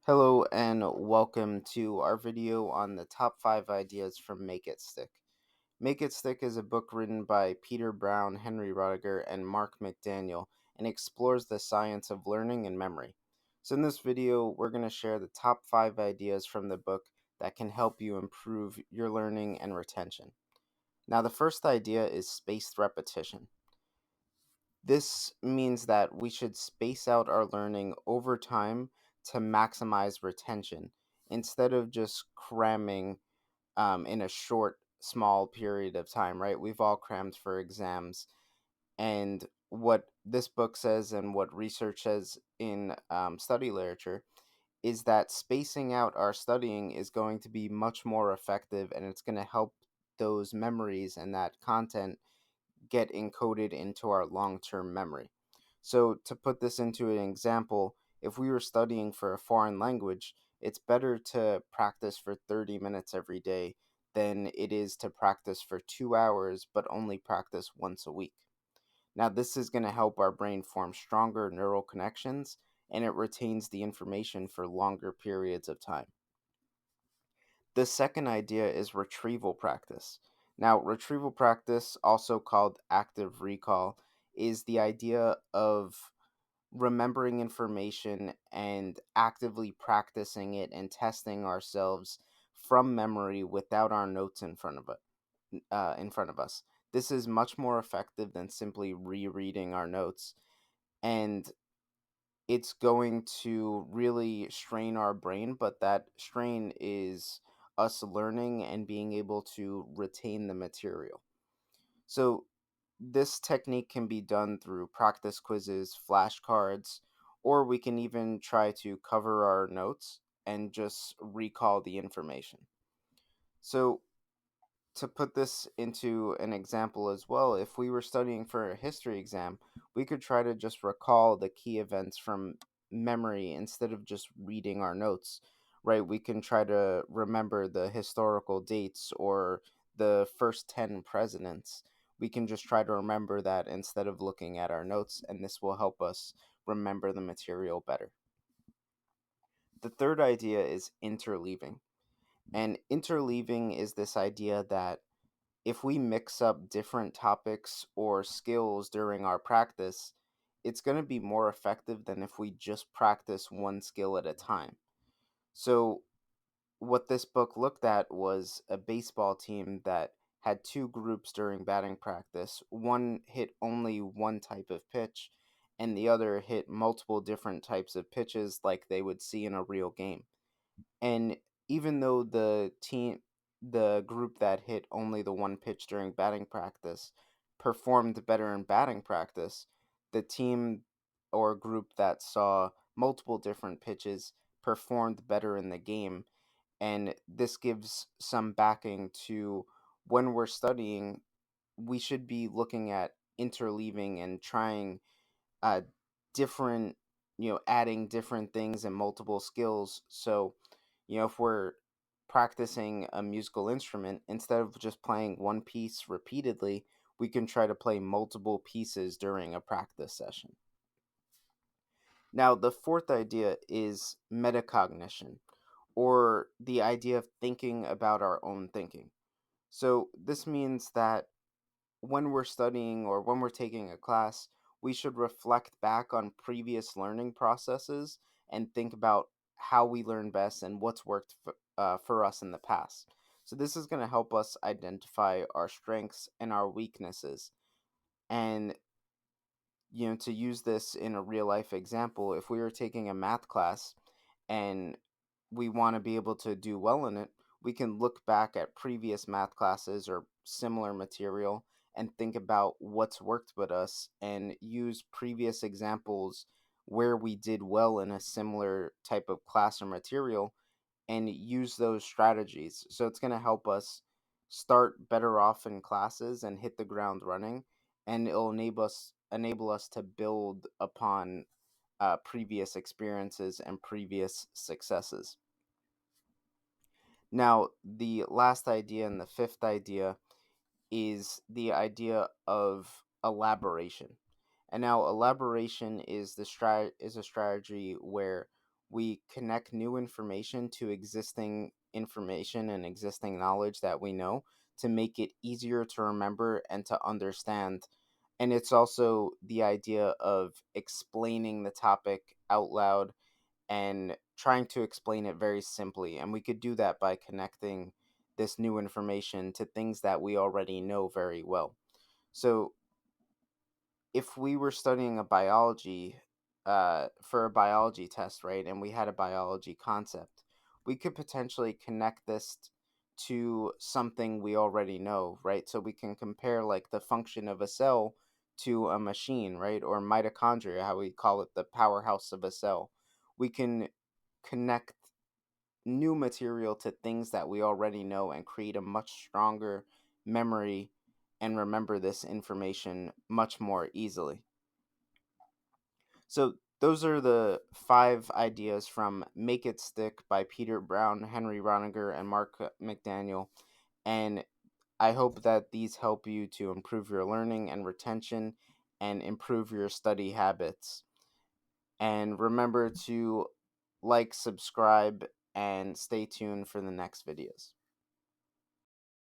Hello and welcome to our video on the top 5 ideas from Make It Stick. Make It Stick is a book written by Peter Brown, Henry Rudiger, and Mark McDaniel and explores the science of learning and memory. So in this video, we're going to share the top 5 ideas from the book that can help you improve your learning and retention. Now, the first idea is spaced repetition. This means that we should space out our learning over time to maximize retention instead of just cramming in a short, small period of time, right? We've all crammed for exams. And what this book says and what research says in study literature is that spacing out our studying is going to be much more effective and it's going to help those memories and that content get encoded into our long term memory. So, to put this into an example, if we were studying for a foreign language, it's better to practice for 30 minutes every day than it is to practice for 2 hours but only practice once a week. Now, this is going to help our brain form stronger neural connections and it retains the information for longer periods of time. The second idea is retrieval practice. Now, retrieval practice, also called active recall, is the idea of remembering information and actively practicing it and testing ourselves from memory without our notes in front of us. This is much more effective than simply rereading our notes, and it's going to really strain our brain, but that strain is us learning and being able to retain the material. So, this technique can be done through practice quizzes, flashcards, or we can even try to cover our notes and just recall the information. So, to put this into an example as well, if we were studying for a history exam, we could try to just recall the key events from memory instead of just reading our notes, right? We can try to remember the historical dates or the first 10 presidents. We can just try to remember that instead of looking at our notes, and this will help us remember the material better. The third idea is interleaving. And interleaving is this idea that if we mix up different topics or skills during our practice, it's going to be more effective than if we just practice one skill at a time. So, what this book looked at was a baseball team that had two groups during batting practice. One hit only one type of pitch, and the other hit multiple different types of pitches like they would see in a real game. And even though the group that hit only the one pitch during batting practice performed better in batting practice, the team or group that saw multiple different pitches performed better in the game. And this gives some backing to when we're studying, we should be looking at interleaving and trying uh, different, adding different things and multiple skills. So, if we're practicing a musical instrument, instead of just playing one piece repeatedly, we can try to play multiple pieces during a practice session. Now, the fourth idea is metacognition, or the idea of thinking about our own thinking. So, this means that when we're studying or when we're taking a class, we should reflect back on previous learning processes and think about how we learn best and what's worked for us in the past. So, this is going to help us identify our strengths and our weaknesses. And, to use this in a real life example, if we were taking a math class and we want to be able to do well in it, we can look back at previous math classes or similar material and think about what's worked with us and use previous examples where we did well in a similar type of class or material and use those strategies. So it's going to help us start better off in classes and hit the ground running, and it'll enable us to build upon previous experiences and previous successes. Now, the last idea and the fifth idea is the idea of elaboration. And now elaboration is a strategy where we connect new information to existing information and existing knowledge that we know to make it easier to remember and to understand. And it's also the idea of explaining the topic out loud and trying to explain it very simply. And we could do that by connecting this new information to things that we already know very well. So if we were studying a biology for a biology test, right, and we had a biology concept, we could potentially connect this to something we already know, right? So we can compare like the function of a cell to a machine, right? Or mitochondria, how we call it the powerhouse of a cell. We can connect new material to things that we already know and create a much stronger memory and remember this information much more easily. So those are the 5 ideas from Make It Stick by Peter Brown, Henry Roniger, and Mark McDaniel. And I hope that these help you to improve your learning and retention and improve your study habits. And remember to like, subscribe, and stay tuned for the next videos.